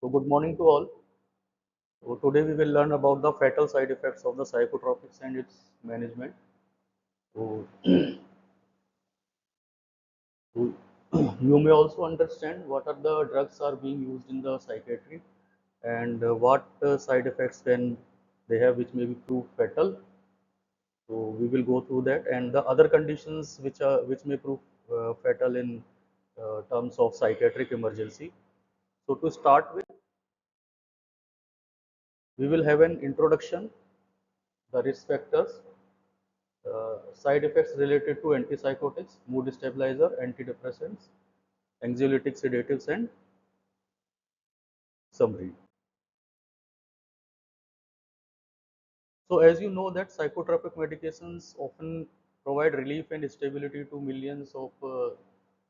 So good morning to all. So today we will learn about the fatal side effects of the psychotropics and its management. So, so you may also understand what are the drugs are being used in the psychiatry and what side effects can they have which may be proved fatal. So we will go through that and the other conditions which may prove fatal in terms of psychiatric emergency. So to start with, we will have an introduction, the risk factors, side effects related to antipsychotics, mood stabilizer, antidepressants, anxiolytic sedatives, and summary. So as you know that psychotropic medications often provide relief and stability to millions of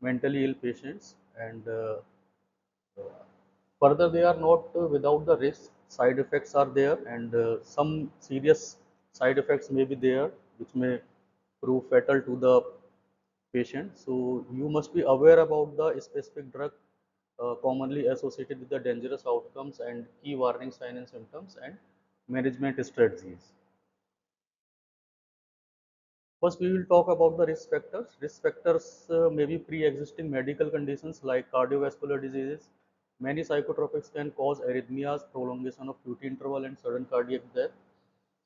mentally ill patients, and further they are not without the risk. Side effects are there, and some serious side effects may be there which may prove fatal to the patient. So you must be aware about the specific drug commonly associated with the dangerous outcomes and key warning signs and symptoms and management strategies. First, we will talk about the risk factors. Risk factors may be pre-existing medical conditions like cardiovascular diseases. Many psychotropics can cause arrhythmias, prolongation of QT interval, and sudden cardiac death.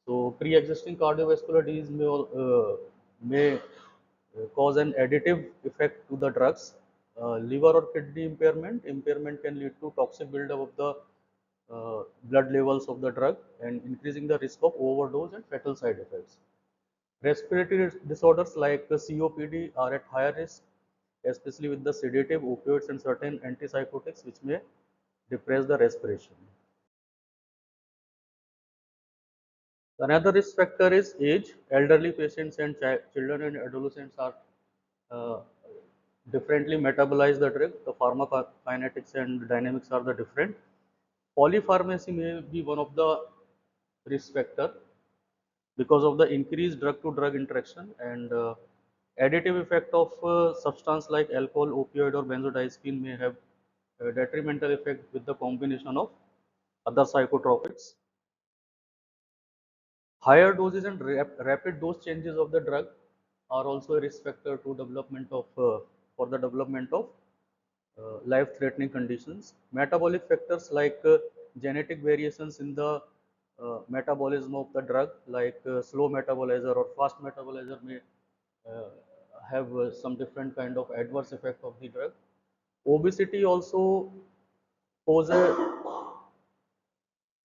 So, pre-existing cardiovascular disease may cause an additive effect to the drugs. Liver or kidney impairment can lead to toxic buildup of the blood levels of the drug and increasing the risk of overdose and fatal side effects. Respiratory disorders like COPD are at higher risk, especially with the sedative, opioids, and certain antipsychotics, which may depress the respiration. Another risk factor is age. Elderly patients and children and adolescents are uh, differently metabolize the drug. The pharmacokinetics and dynamics are the different. Polypharmacy may be one of the risk factor because of the increased drug-to-drug interaction and additive effect of substance like alcohol, opioid, or benzodiazepine may have a detrimental effect with the combination of other psychotropics. Higher doses and rapid dose changes of the drug are also a risk factor to development of for the development of life-threatening conditions. Metabolic factors like genetic variations in the metabolism of the drug, like slow metabolizer or fast metabolizer, may uh, have some different kind of adverse effect of the drug. Obesity also pose a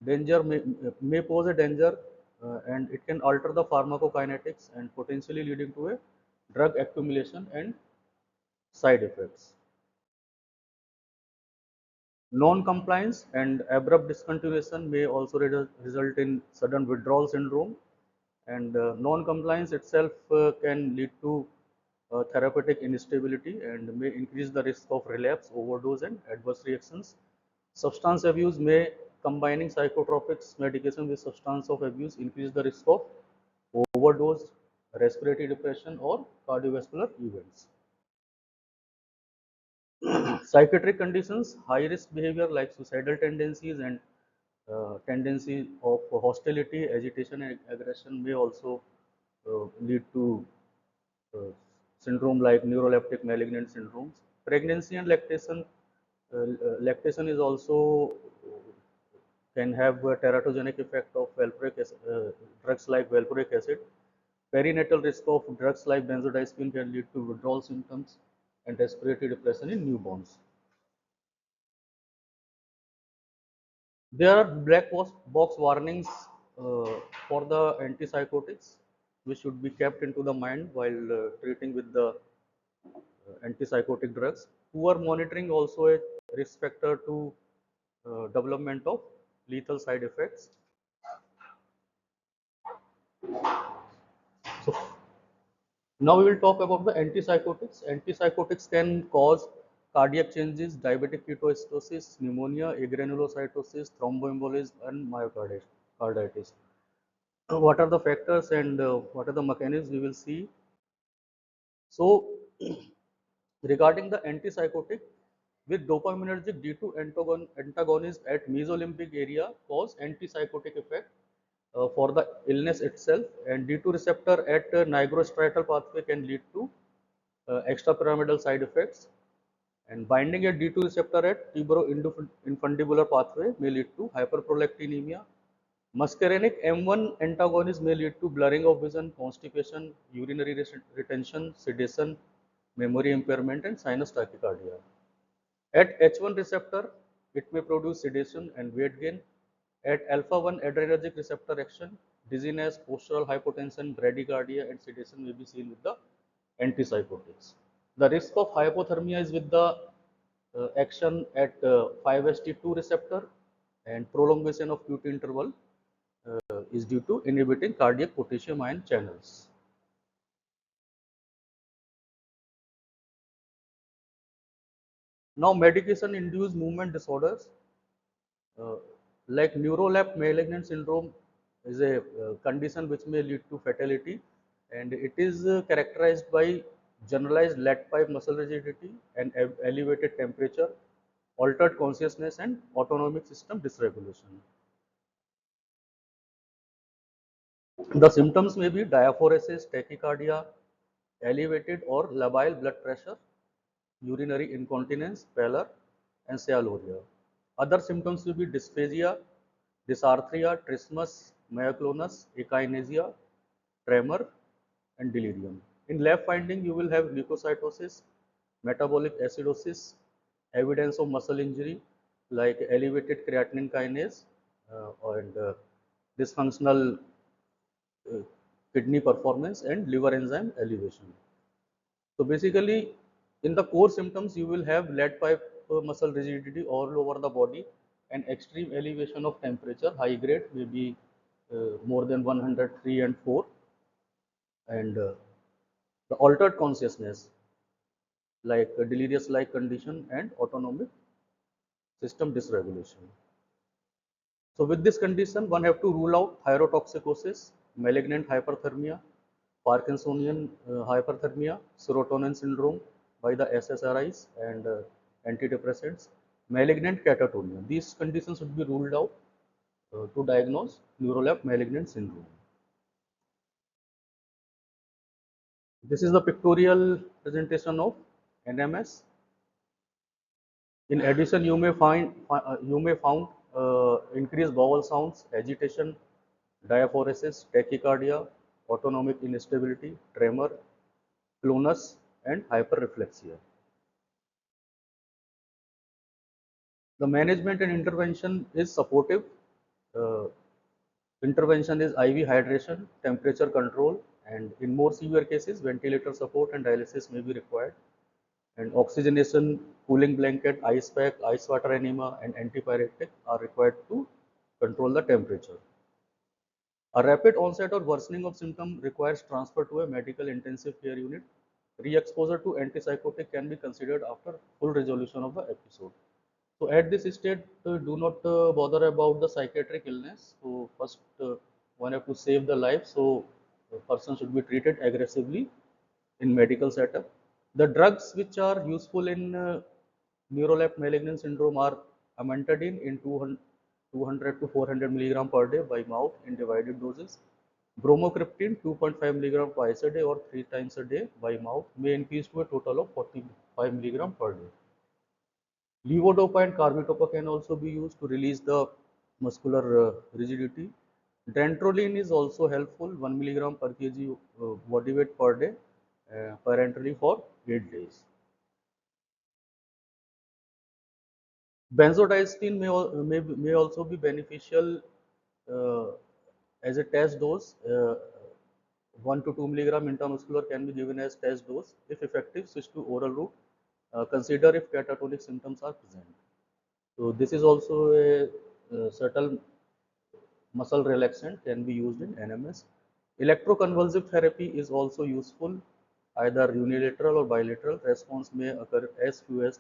may pose a danger and it can alter the pharmacokinetics and potentially leading to a drug accumulation and side effects. Non-compliance and abrupt discontinuation may also result in sudden withdrawal syndrome, and non-compliance itself can lead to therapeutic instability and may increase the risk of relapse, overdose, and adverse reactions. Substance abuse may combining psychotropics medication with substance of abuse increase the risk of overdose, respiratory depression, or cardiovascular events. Psychiatric conditions, high risk behavior like suicidal tendencies and tendency of hostility, agitation, and aggression may also lead to uh, syndrome like neuroleptic malignant syndromes. Pregnancy and lactation is also can have a teratogenic effect of drugs like valproic acid. Perinatal risk of drugs like benzodiazepine can lead to withdrawal symptoms and respiratory depression in newborns. There are black box warnings for the antipsychotics, which should be kept into the mind while treating with the antipsychotic drugs. Poor monitoring also a risk factor to development of lethal side effects. So now we will talk about the antipsychotics. Antipsychotics can cause cardiac changes, diabetic ketoacidosis, pneumonia, agranulocytosis, thromboembolism, and myocarditis. What are the factors and what are the mechanisms we will see. So regarding the antipsychotic, with dopaminergic D2 antagonist at mesolimbic area cause antipsychotic effect for the illness itself, and D2 receptor at nigrostriatal pathway can lead to extrapyramidal side effects, and binding at D2 receptor at tuberoinfundibular pathway may lead to hyperprolactinemia. Muscarinic M1 antagonist may lead to blurring of vision, constipation, urinary retention, sedation, memory impairment, and sinus tachycardia. At H1 receptor, it may produce sedation and weight gain. At alpha 1 adrenergic receptor action, dizziness, postural hypotension, bradycardia, and sedation may be seen with the antipsychotics. The risk of hypothermia is with the action at 5-HT2 receptor, and prolongation of QT interval is due to inhibiting cardiac potassium ion channels. Now, medication-induced movement disorders uh, like neuroleptic malignant syndrome is a condition which may lead to fatality, and it is characterized by generalized lead pipe muscle rigidity and elevated temperature, altered consciousness, and autonomic system dysregulation. The symptoms may be diaphoresis, tachycardia, elevated or labile blood pressure, urinary incontinence, pallor, and cyalloria. Other symptoms will be dysphagia, dysarthria, trismus, myoclonus, akinesia, tremor, and delirium. In lab finding, you will have leukocytosis, metabolic acidosis, evidence of muscle injury like elevated creatinine kinase and dysfunctional uh, kidney performance and liver enzyme elevation. So basically, in the core symptoms, you will have lead pipe muscle rigidity all over the body and extreme elevation of temperature, high grade, maybe more than 103 and 4, and the altered consciousness, like a delirious-like condition and autonomic system dysregulation. So with this condition, one have to rule out thyrotoxicosis, malignant hyperthermia, Parkinsonian hyperthermia, serotonin syndrome by the SSRIs and antidepressants, malignant catatonia. These conditions should be ruled out to diagnose neuroleptic malignant syndrome. This is the pictorial presentation of NMS. In addition, you may found increased vowel sounds, agitation, diaphoresis, tachycardia, autonomic instability, tremor, clonus, and hyperreflexia. The management and intervention is supportive. Uh, Intervention is IV hydration, temperature control, and in more severe cases, ventilator support and dialysis may be required. And oxygenation, cooling blanket, ice pack, ice water enema, and antipyretic are required to control the temperature. A rapid onset or worsening of symptom requires transfer to a medical intensive care unit. Re-exposure to antipsychotic can be considered after full resolution of the episode. So at this stage, do not bother about the psychiatric illness. So first, one have to save the life. So the person should be treated aggressively in medical setup. The drugs which are useful in neuroleptic malignant syndrome are amantadine in 200 to 400 milligram per day by mouth in divided doses. Bromocriptine 2.5 milligram twice a day or 3 times a day by mouth may increase to a total of 45 milligram per day. Levodopa and carbidopa can also be used to release the muscular rigidity. Dantrolene is also helpful, 1 milligram per kg body weight per day, parenterally for 8 days. Benzodiazepine may also be beneficial uh, as a test dose. 1 to 2 milligram intramuscular can be given as test dose. If effective, switch to oral route. Consider if catatonic symptoms are present. So this is also a subtle muscle relaxant can be used in NMS. Electroconvulsive therapy is also useful, either unilateral or bilateral. Response may occur as few as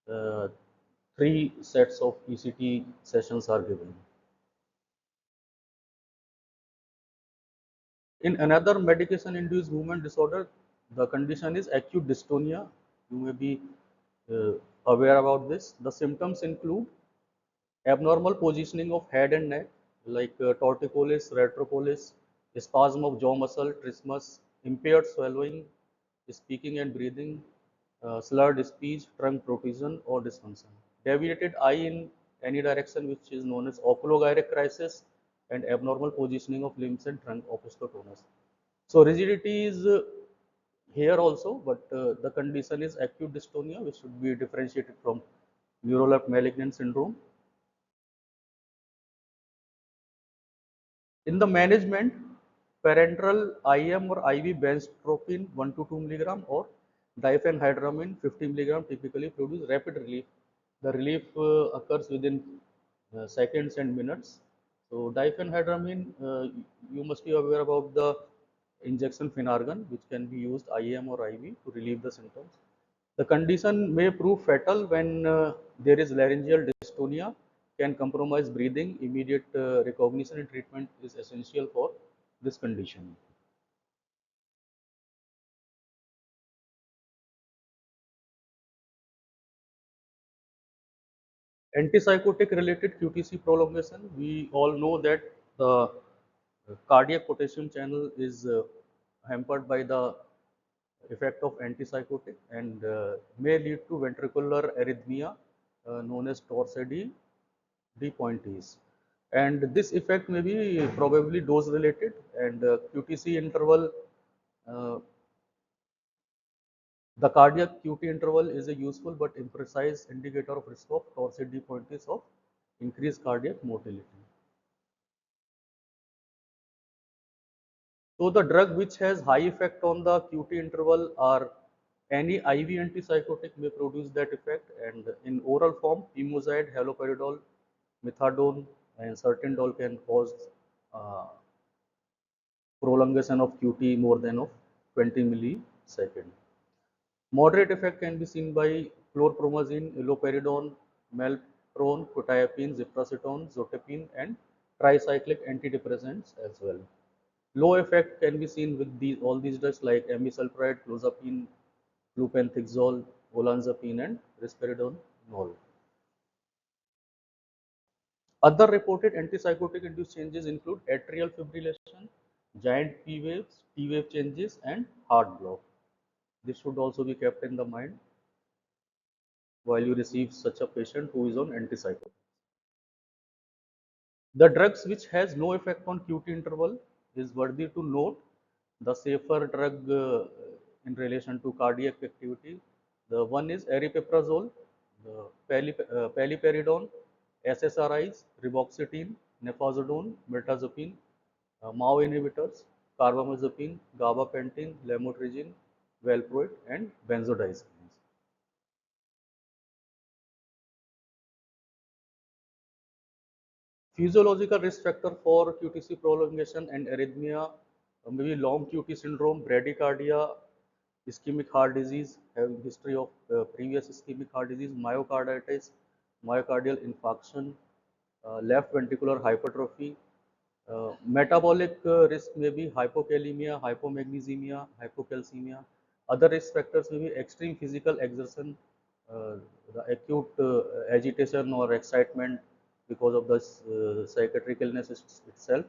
3 sets of ECT sessions are given. In another medication-induced movement disorder, the condition is acute dystonia. You may be aware about this. The symptoms include abnormal positioning of head and neck, like torticollis, retrocollis, spasm of jaw muscle, trismus, impaired swallowing, speaking and breathing, slurred speech, trunk protrusion, or dysfunction. Deviated eye in any direction, which is known as oculogyric crisis, and abnormal positioning of limbs and trunk, opisthotonus. So rigidity is here also, but the condition is acute dystonia, which should be differentiated from neuroleptic malignant syndrome. In the management, parenteral IM or IV benztropine 1 to 2 milligram or diphenhydramine 50 milligram typically produce rapid relief. The relief occurs within seconds and minutes. So diphenhydramine, you must be aware about the injection Finargan, which can be used IM or IV to relieve the symptoms. The condition may prove fatal when there is laryngeal dystonia, can compromise breathing. Immediate recognition and treatment is essential for this condition. Antipsychotic related QTC prolongation, we all know that the cardiac potassium channel is hampered by the effect of antipsychotic and may lead to ventricular arrhythmia known as torsades de pointes. And this effect may be probably dose related, and QTC interval, uh, the cardiac QT interval is a useful but imprecise indicator of risk of torsades de pointes of increased cardiac mortality. So the drug which has high effect on the QT interval are any IV antipsychotic may produce that effect, and in oral form, pimozide, haloperidol, methadone, and certindol can cause uh, prolongation of QT more than of 20 milliseconds. Moderate effect can be seen by chlorpromazine, iloperidone, melprone, quetiapine, ziprasidone, zotapine, and tricyclic antidepressants as well. Low effect can be seen with all these drugs like amisulpride, clozapine, flupentixol, olanzapine, and risperidone. Other reported antipsychotic induced changes include atrial fibrillation, giant P waves, T wave changes, and heart block. This should also be kept in the mind while you receive such a patient who is on antipsychotic. The drugs which has no effect on QT interval is worthy to note. The safer drug in relation to cardiac activity, the one is aripiprazole, the paliperidone, SSRIs, reboxetine, nefazodone, mirtazapine, MAO inhibitors, carbamazepine, gabapentin, lamotrigine, valproate, and benzodiazepines. Physiological risk factor for QTC prolongation and arrhythmia, maybe long QT syndrome, bradycardia, ischemic heart disease, having history of previous ischemic heart disease, myocarditis, myocardial infarction, left ventricular hypertrophy. Metabolic risk may be hypokalemia, hypomagnesemia, hypocalcemia. Other risk factors may be extreme physical exertion, uh, the acute agitation or excitement because of the psychiatric illness itself,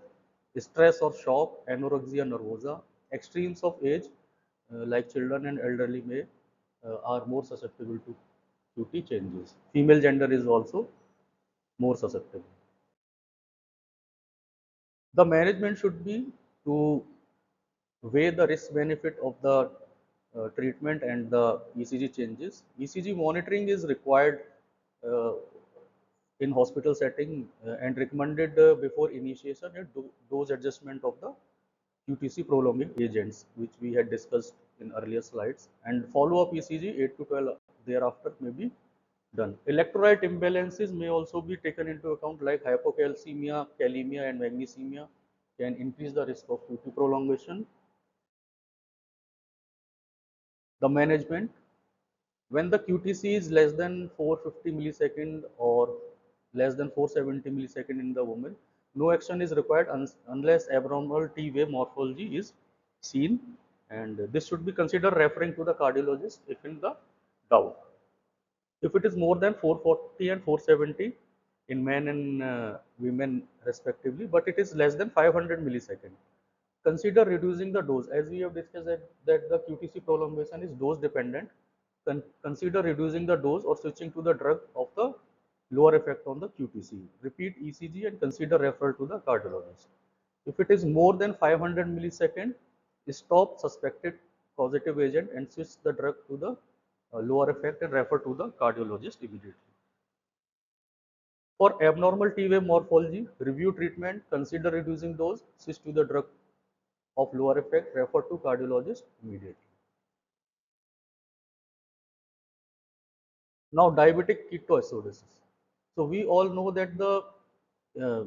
stress or shock, anorexia nervosa, extremes of age, like children and elderly may are more susceptible to QT changes. Female gender is also more susceptible. The management should be to weigh the risk benefit of the treatment and the ECG changes. ECG monitoring is required uh, in hospital setting and recommended before initiation and dose adjustment of the QTC prolonging agents, which we had discussed in earlier slides, and follow-up ECG 8 to 12 thereafter may be done. Electrolyte imbalances may also be taken into account, like hypocalcemia, kalemia, and magnesemia can increase the risk of QT prolongation. The management, when the QTC is less than 450 millisecond or less than 470 millisecond in the woman, no action is required unless abnormal T wave morphology is seen, and this should be considered referring to the cardiologist if in the doubt. If it is more than 440 and 470 in men and women respectively, but it is less than 500 millisecond, consider reducing the dose. As we have discussed that the QTC prolongation is dose dependent. Consider reducing the dose or switching to the drug of the lower effect on the QTC. Repeat ECG and consider referral to the cardiologist. If it is more than 500 millisecond, stop suspected causative agent and switch the drug to the lower effect and refer to the cardiologist immediately. For abnormal T-wave morphology, review treatment, consider reducing dose, switch to the drug of lower effect, refer to cardiologist immediately. Now, diabetic ketoacidosis. So, we all know that the uh,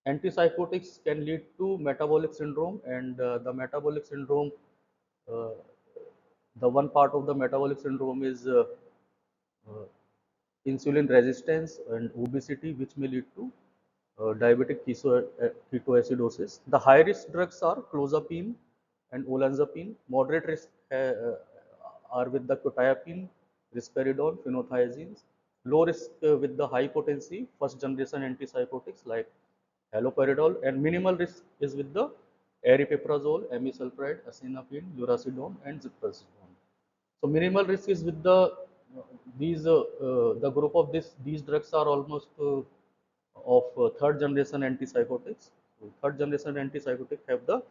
antipsychotics can lead to metabolic syndrome, and the metabolic syndrome, uh, the one part of the metabolic syndrome is uh, insulin resistance and obesity, which may lead to diabetic ketoacidosis. The high risk drugs are clozapine and olanzapine. Moderate risk are with the quetiapine, risperidone, phenothiazines. Low risk with the high potency first generation antipsychotics like haloperidol, and minimal risk is with the aripiprazole, amisulpride, acinapine, lurasidone, and ziprasidone. So minimal risk is with the group of these drugs are almost of third generation antipsychotics. So third generation antipsychotic have the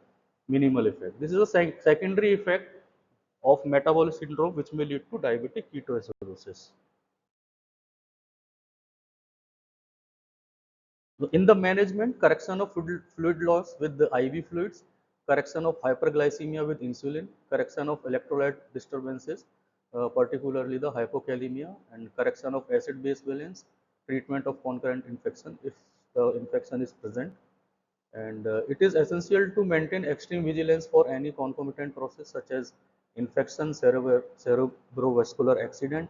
minimal effect. This is a secondary effect of metabolic syndrome which may lead to diabetic ketoacidosis. In the management, correction of fluid loss with the IV fluids, correction of hyperglycemia with insulin, correction of electrolyte disturbances, particularly the hypokalemia, and correction of acid-base balance, treatment of concurrent infection if the infection is present. And it is essential to maintain extreme vigilance for any concomitant process such as infection, cerebrovascular accident,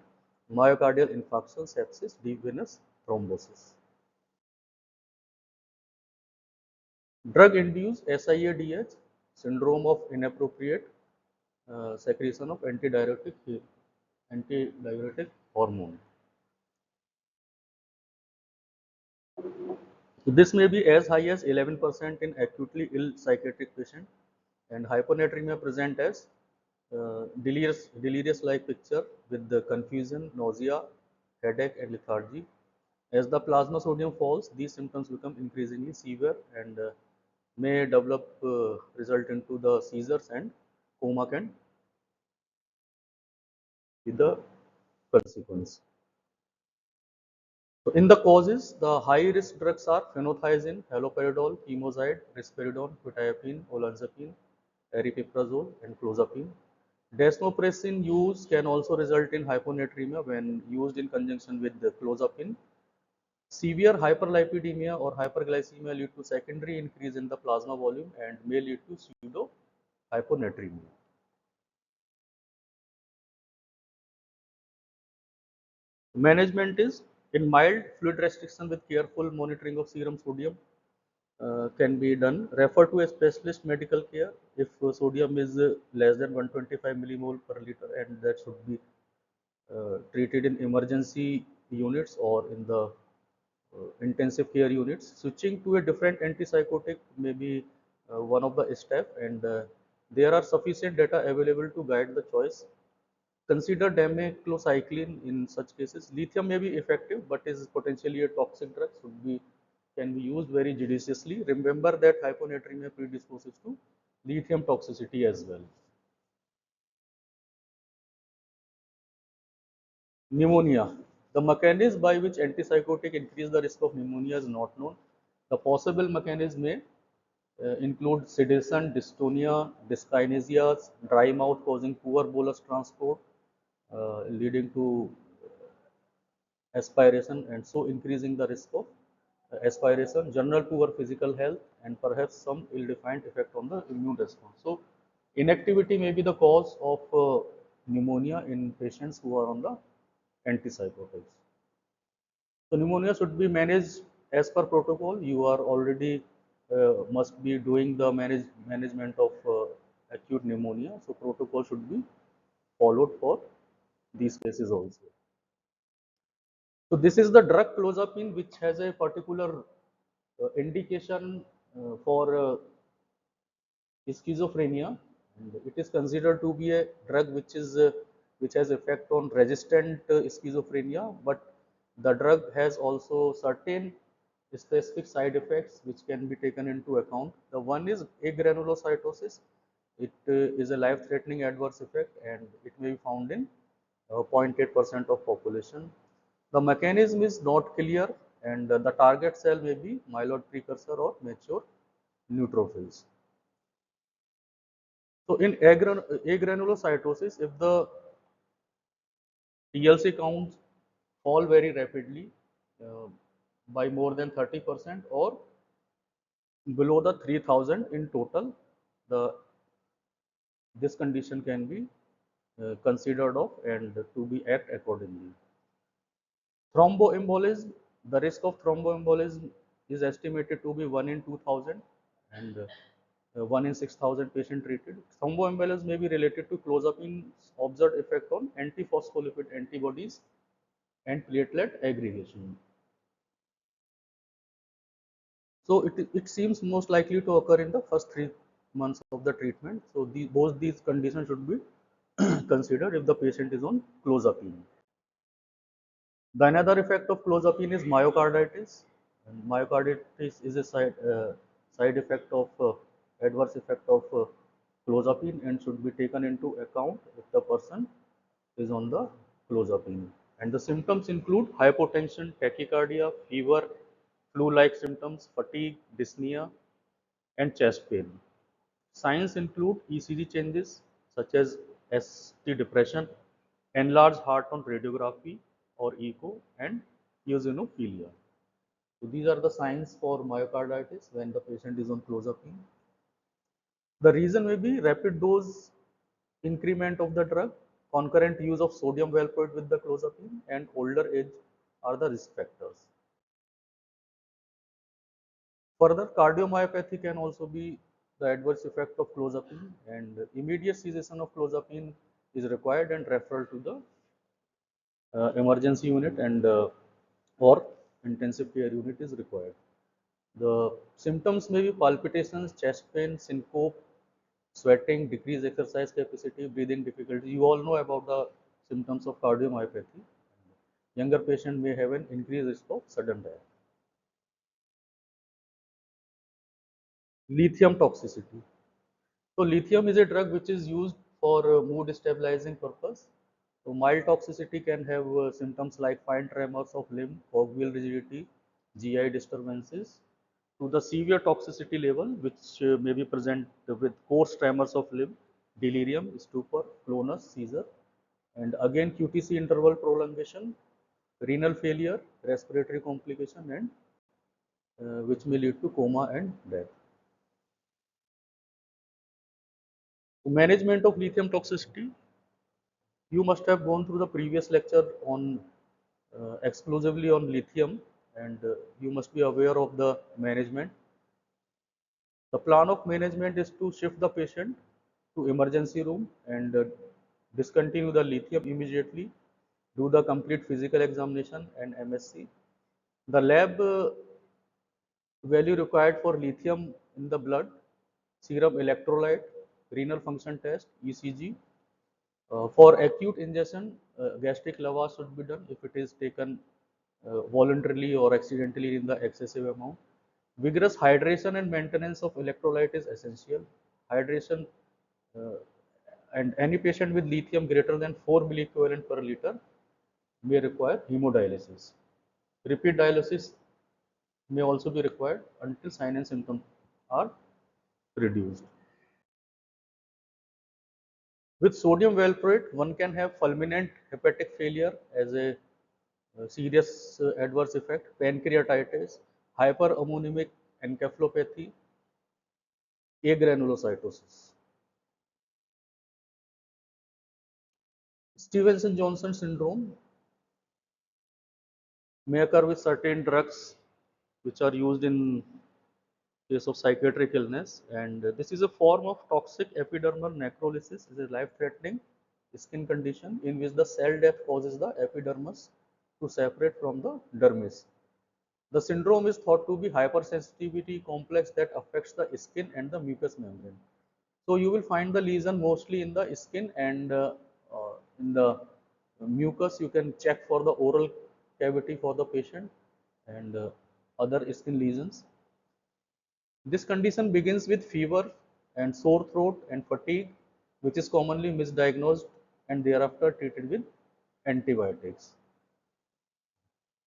myocardial infarction, sepsis, deep venous thrombosis. Drug-induced SIADH, syndrome of inappropriate secretion of antidiuretic hormone. So this may be as high as 11% in acutely ill psychiatric patient, and hyponatremia present as delirious-like picture with the confusion, nausea, headache, and lethargy. As the plasma sodium falls, these symptoms become increasingly severe and may develop result into the seizures, and coma can be the consequence. So in the causes, the high risk drugs are phenothiazine, haloperidol, chemozide, risperidone, quetiapine, olanzapine, aripiprazole, and clozapine. Desmopressin use can also result in hyponatremia when used in conjunction with the clozapine. Severe hyperlipidemia or hyperglycemia lead to secondary increase in the plasma volume and may lead to pseudo hyponatremia. Management is in mild fluid restriction with careful monitoring of serum sodium can be done. Refer to a specialist medical care if sodium is less than 125 millimole per liter, and that should be treated in emergency units or in the intensive care units. Switching to a different antipsychotic may be one of the step, and there are sufficient data available to guide the choice. Consider dameclocycline in such cases. Lithium may be effective, but is potentially a toxic drug. Can be used very judiciously. Remember that hyponatremia predisposes to lithium toxicity as well. Pneumonia. The mechanism by which antipsychotic increase the risk of pneumonia is not known. The possible mechanism may include sedation, dystonia, dyskinesias, dry mouth causing poor bolus transport, leading to aspiration and so increasing the risk of aspiration, general poor physical health, and perhaps some ill-defined effect on the immune response. So, inactivity may be the cause of pneumonia in patients who are on the antipsychotics. So, pneumonia should be managed as per protocol. You are already must be doing the management of acute pneumonia. So, protocol should be followed for these cases also. So this is the drug clozapine, which has a particular indication for schizophrenia, and it is considered to be a drug which has effect on resistant schizophrenia, but the drug has also certain specific side effects which can be taken into account. The one is agranulocytosis. It is a life-threatening adverse effect, and it may be found in 0.8% of population. The mechanism is not clear, and the target cell may be myeloid precursor or mature neutrophils. So in agranulocytosis, if the TLC counts fall very rapidly uh, by more than 30% or below the 3000 in total, the this condition can be considered of and to be act accordingly. Thromboembolism, the risk of thromboembolism is estimated to be 1 in 2000 and 1 in 6000 patient treated. Thromboembolism may be related to clozapine observed effect on antiphospholipid antibodies and platelet aggregation. So it seems most likely to occur in the first 3 months of the treatment. So both these conditions should be considered if the patient is on clozapine. The another effect of clozapine is myocarditis. And myocarditis is a side effect of adverse effect of clozapine and should be taken into account if the person is on the clozapine. And the symptoms include hypotension, tachycardia, fever, flu-like symptoms, fatigue, dyspnea, and chest pain. Signs include ECG changes such as ST depression, enlarged heart on radiography or echo, and eosinophilia. So these are the signs for myocarditis when the patient is on clozapine. The reason may be rapid dose increment of the drug, concurrent use of sodium valproate with the clozapine, and older age are the risk factors. Further, cardiomyopathy can also be the adverse effect of clozapine, and immediate cessation of clozapine is required and referral to the emergency unit and or intensive care unit is required. The symptoms may be palpitations, chest pain, syncope, sweating, decreased exercise capacity, breathing difficulty. You all know about the symptoms of cardiomyopathy. Younger patient may have an increased risk of sudden death. Lithium toxicity. So lithium is a drug which is used for mood stabilizing purpose. So mild toxicity can have symptoms like fine tremors of limb, cogwheel rigidity, GI disturbances. To the severe toxicity level, which may be present with coarse tremors of limb, delirium, stupor, clonus, seizure, and again QTC interval prolongation, renal failure, respiratory complication, and which may lead to coma and death. Management of lithium toxicity. You must have gone through the previous lecture on exclusively on lithium, and you must be aware of the management. The plan of management is to shift the patient to emergency room and discontinue the lithium immediately, do the complete physical examination and MSC. The lab value required for lithium in the blood, serum electrolyte, renal function test, ECG. For acute ingestion, gastric lavage should be done if it is taken voluntarily or accidentally in the excessive amount. Vigorous hydration and maintenance of electrolyte is essential. Hydration uh, and any patient with lithium greater than 4 milliequivalent per liter may require hemodialysis. Repeat dialysis may also be required until signs and symptoms are reduced. With sodium valproate, one can have fulminant hepatic failure as a serious adverse effect, pancreatitis, hyperammonemic encephalopathy, agranulocytosis. Stevenson-Johnson syndrome may occur with certain drugs which are used in case of psychiatric illness, and this is a form of toxic epidermal necrolysis. It is a life-threatening skin condition in which the cell death causes the epidermis to separate from the dermis. The syndrome is thought to be hypersensitivity complex that affects the skin and the mucous membrane. So you will find the lesion mostly in the skin and in the mucus. You can check for the oral cavity for the patient and other skin lesions. This condition begins with fever and sore throat and fatigue, which is commonly misdiagnosed and thereafter treated with antibiotics.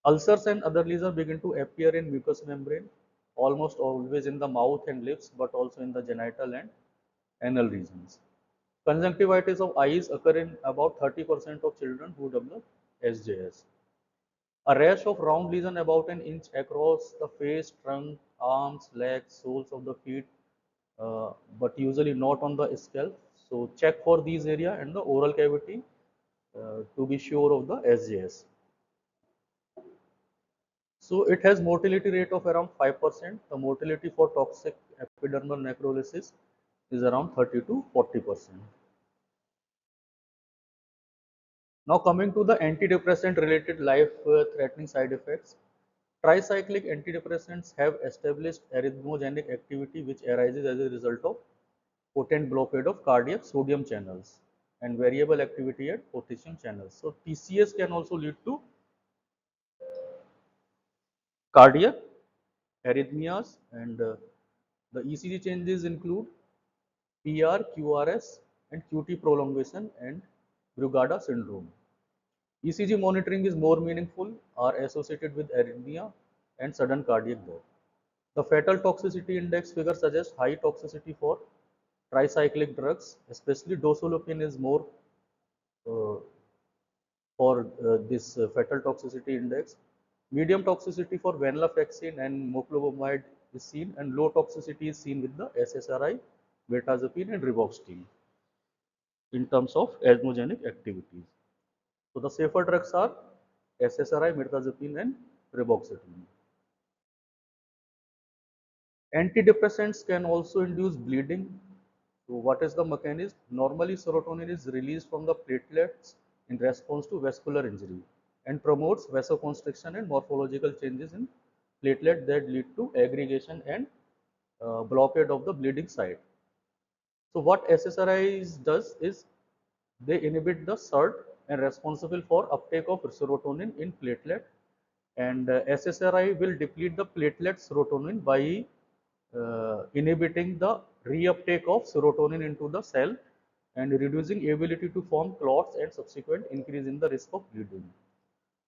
Ulcers and other lesions begin to appear in mucous membrane, almost always in the mouth and lips, but also in the genital and anal regions. Conjunctivitis of eyes occur in about 30% of children who develop SJS. A rash of round lesion about an inch across the face, trunk, arms, legs, soles of the feet, but usually not on the scalp. So check for these area and the oral cavity to be sure of the SJS. So it has mortality rate of around 5%. The mortality for toxic epidermal necrolysis is around 30 to 40%. Now coming to the antidepressant related life threatening side effects. Tricyclic antidepressants have established arrhythmogenic activity which arises as a result of potent blockade of cardiac sodium channels and variable activity at potassium channels. So TCS can also lead to cardiac arrhythmias and the ECG changes include PR, QRS and QT prolongation and Brugada syndrome. ECG monitoring is more meaningful, are associated with arrhythmia and sudden cardiac death. The fatal toxicity index figure suggests high toxicity for tricyclic drugs, especially dosolopin is more uh, for this fatal toxicity index. Medium toxicity for venlafaxine and moclobemide is seen, and low toxicity is seen with the SSRI, betazapine, and reboxetine in terms of asthmogenic activities. So the safer drugs are SSRI, mirtazapine, and reboxetine. Antidepressants can also induce bleeding. So what is the mechanism? Normally serotonin is released from the platelets in response to vascular injury and promotes vasoconstriction and morphological changes in platelet that lead to aggregation and blockade of the bleeding site. So what SSRIs does is they inhibit the SERT and responsible for uptake of serotonin in platelet, and SSRI will deplete the platelet serotonin by inhibiting the reuptake of serotonin into the cell and reducing ability to form clots and subsequent increase in the risk of bleeding.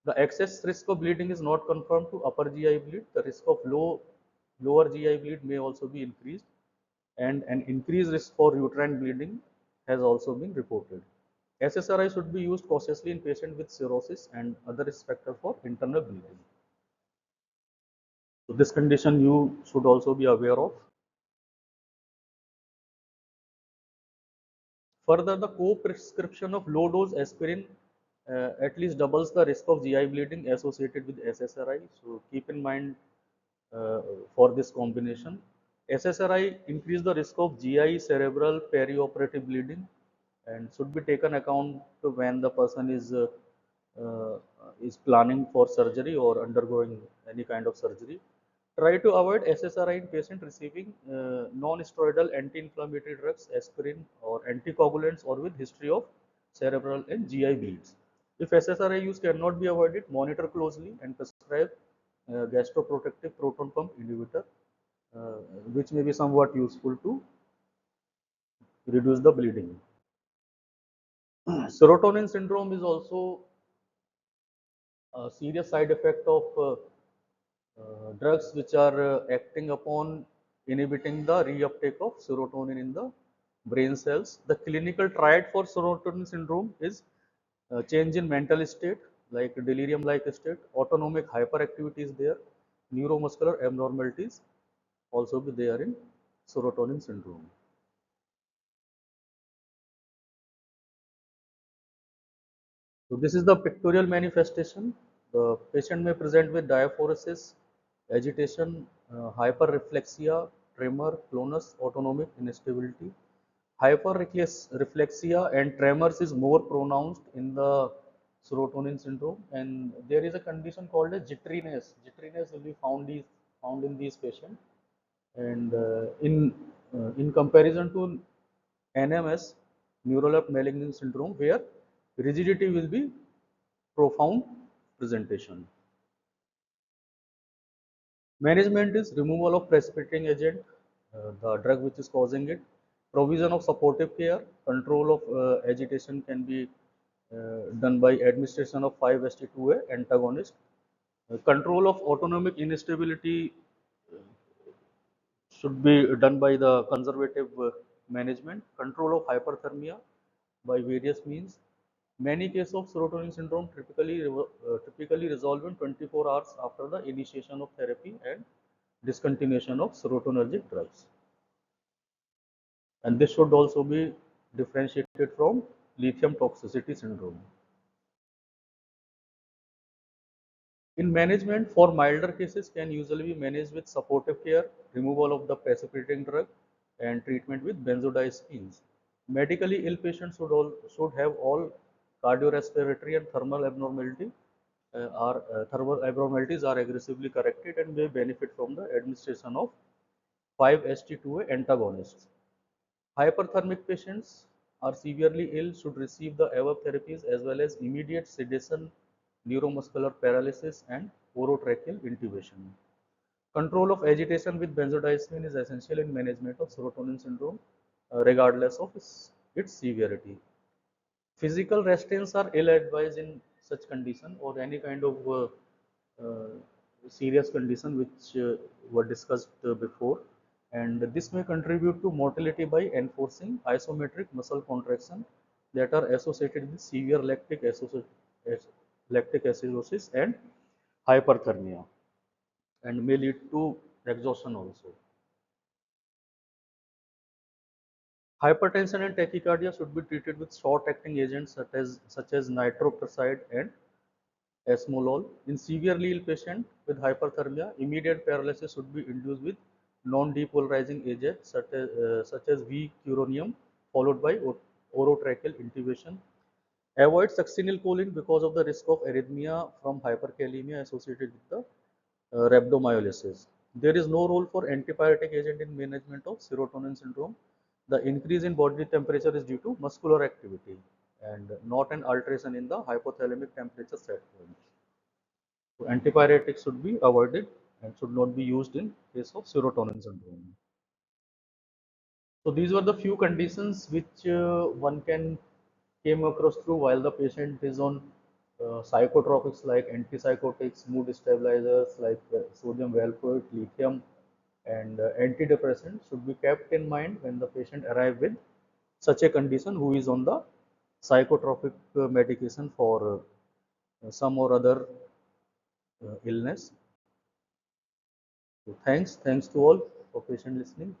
The excess risk of bleeding is not confirmed to upper GI bleed. The risk of lower GI bleed may also be increased, and an increased risk for uterine bleeding has also been reported. SSRI should be used cautiously in patients with cirrhosis and other risk factors for internal bleeding. So this condition you should also be aware of. Further, the co-prescription of low-dose aspirin at least doubles the risk of GI bleeding associated with SSRI. So keep in mind for this combination. SSRI increase the risk of GI cerebral perioperative bleeding and should be taken account when the person uh, is planning for surgery or undergoing any kind of surgery. Try to avoid SSRI in patient receiving non-steroidal anti-inflammatory drugs, aspirin or anticoagulants or with history of cerebral and GI bleeds. If SSRI use cannot be avoided, monitor closely and prescribe gastroprotective proton pump inhibitor, uh, which may be somewhat useful to reduce the bleeding. Serotonin syndrome is also a serious side effect of drugs which are acting upon inhibiting the reuptake of serotonin in the brain cells. The clinical triad for serotonin syndrome is change in mental state like delirium like state, autonomic hyperactivity is there, neuromuscular abnormalities also be there in serotonin syndrome. So this is the pictorial manifestation. The patient may present with diaphoresis, agitation, hyperreflexia, tremor, clonus, autonomic instability. Hyperreflexia and tremors is more pronounced in the serotonin syndrome, and there is a condition called as jitteriness. Jitteriness will be found in these patients, and in comparison to NMS, neuroleptic malignant syndrome, where rigidity will be profound presentation. Management is removal of precipitating agent, the drug which is causing it, provision of supportive care, control of agitation can be done by administration of 5-HT2A antagonist, control of autonomic instability should be done by the conservative management, control of hyperthermia by various means. Many cases of serotonin syndrome typically resolve in 24 hours after the initiation of therapy and discontinuation of serotonergic drugs. And this should also be differentiated from lithium toxicity syndrome. In management, for milder cases can usually be managed with supportive care, removal of the precipitating drug, and treatment with benzodiazepines. Medically ill patients should have all cardiorespiratory and thermal abnormalities are aggressively corrected and may benefit from the administration of 5-HT2A antagonists. Hyperthermic patients are severely ill should receive the above therapies as well as immediate sedation, neuromuscular paralysis, and orotracheal intubation. Control of agitation with benzodiazepine is essential in management of serotonin syndrome, regardless of its severity. Physical restraints are ill-advised in such condition or any kind of uh, serious condition which were discussed before, and this may contribute to mortality by enforcing isometric muscle contraction that are associated with severe lactic acidosis and hyperthermia, and may lead to exhaustion also. Hypertension and tachycardia should be treated with short-acting agents such as nitroprusside and esmolol. In severely ill patient with hyperthermia, immediate paralysis should be induced with non-depolarizing agents such as V-curonium, followed by orotracheal intubation. Avoid succinylcholine because of the risk of arrhythmia from hyperkalemia associated with the rhabdomyolysis. There is no role for antipyretic agent in management of serotonin syndrome. The increase in body temperature is due to muscular activity and not an alteration in the hypothalamic temperature set point. So antipyretics should be avoided and should not be used in case of serotonin syndrome. So these were the few conditions which one can came across through while the patient is on psychotropics like antipsychotics, mood stabilizers like sodium valproate, lithium, and antidepressants should be kept in mind when the patient arrives with such a condition who is on the psychotropic medication for some or other illness. So thanks to all for patient listening.